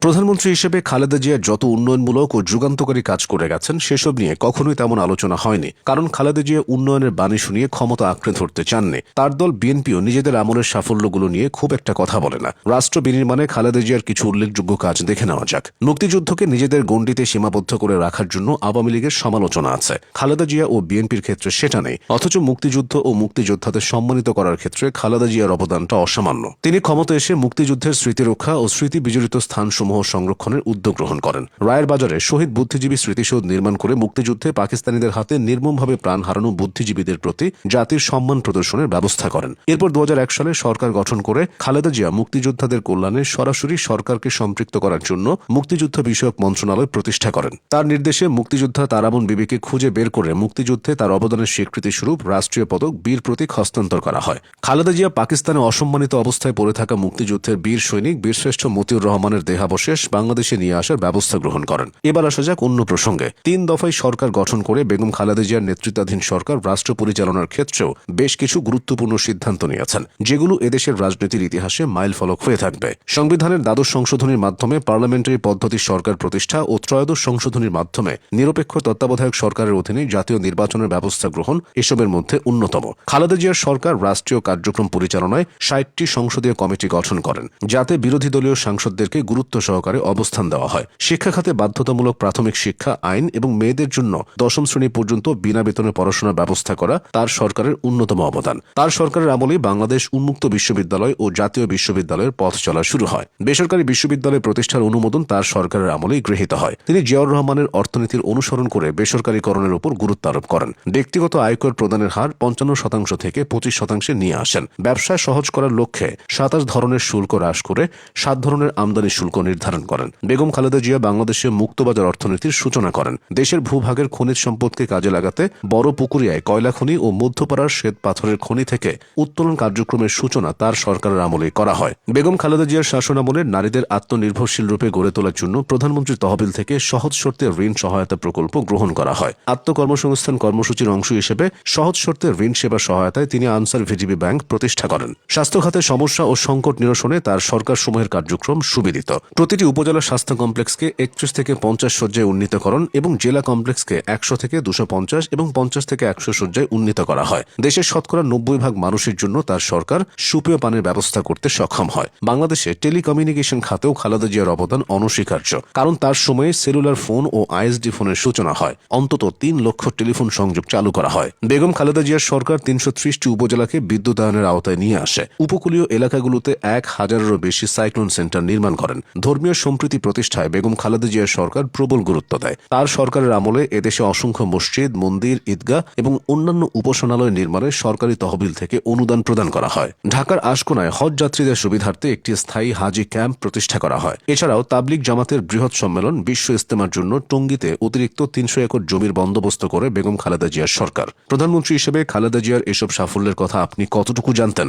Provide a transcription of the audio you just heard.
প্রধানমন্ত্রী হিসেবে খালেদা জিয়া যত উন্নয়নমূলক ও যুগান্তকারী কাজ করে গেছেন সেসব নিয়ে কখনোই তেমন আলোচনা হয়নি, কারণ খালেদা জিয়া উন্নয়নের বাণী শুনিয়ে ক্ষমতা আঁকড়ে ধরতে চাননি। তার দল বিএনপিও নিজেদের আমলের সাফল্যগুলো নিয়ে খুব একটা কথা বলে না। রাষ্ট্র বিনির্মাণে খালেদা জিয়ার কিছু উল্লেখযোগ্য কাজ দেখে নেওয়া যাক। মুক্তিযুদ্ধকে নিজেদের গণ্ডিতে সীমাবদ্ধ করে রাখার জন্য আওয়ামী লীগের সমালোচনা আছে, খালেদা জিয়া ও বিএনপির ক্ষেত্রে সেটা নেই। অথচ মুক্তিযুদ্ধ ও মুক্তিযোদ্ধাদের সম্মানিত করার ক্ষেত্রে খালেদা জিয়ার অবদানটা অসামান্য। তিনি ক্ষমতা এসে মুক্তিযুদ্ধের স্মৃতিরক্ষা ও স্মৃতি বিজড়িত স্থানসমূহ সংরক্ষণের উদ্যোগ গ্রহণ করেন। রায়ের বাজারে শহীদ বুদ্ধিজীবী স্মৃতিসৌধ নির্মাণ করে মুক্তিযুদ্ধে পাকিস্তানিদের হাতে নির্মমভাবে প্রাণ হারানো বুদ্ধিজীবীদের প্রতি জাতির সম্মান প্রদর্শনের ব্যবস্থা করেন। এরপর 2001 সালে সরকার গঠন করে খালেদা জিয়া মুক্তিযোদ্ধাদের কল্যাণে সরাসরি সরকারকে সম্পৃক্ত করার জন্য মুক্তিযুদ্ধ বিষয়ক মন্ত্রণালয় প্রতিষ্ঠা করেন। তার নির্দেশে মুক্তিযোদ্ধা তারামন বিবিকে খুঁজে বের করে মুক্তিযুদ্ধে তার অবদানের স্বীকৃতি স্বরূপ রাষ্ট্রীয় পদক বীর প্রতীক হস্তান্তর করা হয়। খালেদা জিয়া পাকিস্তানে অসম্মানিত অবস্থায় পড়ে থাকা মুক্তিযুদ্ধের বীর সৈনিক বীরশ্রেষ্ঠ মতিউর রহমানের দেহাবশেষ বাংলাদেশে নিয়ে আসার ব্যবস্থা গ্রহণ করেন। এবার আসা যাক অন্য প্রসঙ্গে। 3 দফায় সরকার গঠন করে বেগম খালেদা জিয়ার নেতৃত্বাধীন সরকার রাষ্ট্র পরিচালনার ক্ষেত্রেও বেশ কিছু গুরুত্বপূর্ণ সিদ্ধান্ত নিয়েছেন, যেগুলো এদেশের রাজনীতির ইতিহাসে মাইলফলক হয়ে থাকবে। সংবিধানের দ্বাদশ সংশোধনীর মাধ্যমে পার্লামেন্টারি পদ্ধতির সরকার প্রতিষ্ঠা ও ত্রয়োদশ সংশোধনীর মাধ্যমে নিরপেক্ষ তত্ত্বাবধায়ক সরকারের অধীনে জাতীয় নির্বাচনের ব্যবস্থা গ্রহণ এসবের মধ্যে অন্যতম। খালেদা জিয়ার সরকার রাষ্ট্রীয় কার্যক্রম পরিচালনায় 60টি সংসদীয় কমিটি গঠন করেন, যাতে বিরোধী দলীয় সাংসদদেরকে গুরুত্ব সহকারে অবস্থান দেওয়া হয়। শিক্ষা খাতে বাধ্যতামূলক প্রাথমিক শিক্ষা আইন এবং মেয়েদের জন্য 10ম শ্রেণী পর্যন্ত বিনা বেতনে পড়াশোনার ব্যবস্থা করা তার সরকারের অন্যতম অবদান। তার সরকারের আমলেই বাংলাদেশ উন্মুক্ত বিশ্ববিদ্যালয় ও জাতীয় বিশ্ববিদ্যালয়ের পথ চলা শুরু হয়। বেসরকারি বিশ্ববিদ্যালয় প্রতিষ্ঠার অনুমোদন তার সরকারের আমলেই গৃহীত হয়। তিনি জিয়াউর রহমানের অর্থনীতির অনুসরণ করে বেসরকারীকরণের উপর গুরুত্ব আরোপ করেন। ব্যক্তিগত আয়কর প্রদানের হার 55% থেকে 25% নিয়ে আসেন। ব্যবসায় সহজ করার লক্ষ্যে 27 ধরনের শুল্ক হ্রাস করে 7 ধরনের আমদানি শুল্ক নির্ধারণ করেন। বেগম খালেদা জিয়া বাংলাদেশে মুক্তবাজার অর্থনীতির সূচনা করেন। দেশের ভূভাগের খনিজ সম্পদকে কাজে লাগাতে বড় পুকুরিয়ায় কয়লা খনি ও মধ্যপাড়ার শ্বেত পাথরের খনি থেকে উত্তোলন কার্যক্রমের সূচনা তার সরকারের আমলেই করা হয়। বেগম খালেদা জিয়ার শাসনামলে নারীদের আত্মনির্ভরশীল রূপে গড়ে তোলার জন্য প্রধানমন্ত্রী তহবিল থেকে সহজ শর্তে ঋণ সহায়তা প্রকল্প গ্রহণ করা হয়। আত্মকর্মসংস্থান কর্মসূচির অংশ হিসেবে সহজ শর্তে ঋণ সেবা সহায়তায় তিনি আনসার ভিজিবি ব্যাংক প্রতিষ্ঠা করেন। স্বাস্থ্য খাতে সমস্যা ও সংকট নিরসনে তার সরকার সমূহের কার্যক্রম সুবিদিত। প্রতিটি উপজেলা স্বাস্থ্য কমপ্লেক্সকে 31 থেকে 50 শয্যায় উন্নীতকরণ এবং জেলা কমপ্লেক্সকে 100 থেকে 250 এবং 50 থেকে 100 শয্যায় উন্নীত করা হয়। দেশের শতকরা 90% মানুষের জন্য তার সরকার সুপেয় পানির ব্যবস্থা করতে সক্ষম হয়। বাংলাদেশে টেলিকমিউনিকেশন খাতেও খালেদা জিয়ার অবদান অনস্বীকার্য, কারণ তার সময়ে সেলুলার ফোন ও আইএসডি ফোনের সূচনা হয়। অন্তত 3 লক্ষ টেলিফোন সংযোগ চালু করা হয়। বেগম খালেদা জিয়ার সরকার 330টি উপজেলাকে বিদ্যুতায়নের আওতায় নিয়ে আসে। উপকূলীয় এলাকাগুলোতে 1000-এরও বেশি সাইক্লোন সেন্টার নির্মাণ করেন। ধর্মীয় সম্প্রীতি প্রতিষ্ঠায় বেগম খালেদা জিয়ার সরকার প্রবল গুরুত্ব দেয়। তার সরকারের আমলে এদেশে অসংখ্য মসজিদ, মন্দির, ঈদগাহ এবং অন্যান্য উপাসনালয় নির্মাণে সরকারি তহবিল থেকে অনুদান প্রদান করা হয়। ঢাকার আশকোনায় হজ যাত্রীদের সুবিধার্থে একটি স্থায়ী হাজি ক্যাম্প প্রতিষ্ঠা করা হয়। এছাড়াও তাবলিগ জামাতের বৃহৎ সম্মেলন বিশ্ব ইজতেমার জন্য টঙ্গীতে অতিরিক্ত 300 একর জমির বন্দোবস্ত করে বেগম খালেদা জিয়ার সরকার। প্রধানমন্ত্রী হিসেবে খালেদা জিয়ার এসব সাফল্যের কথা আপনি কতটুকু জানতেন?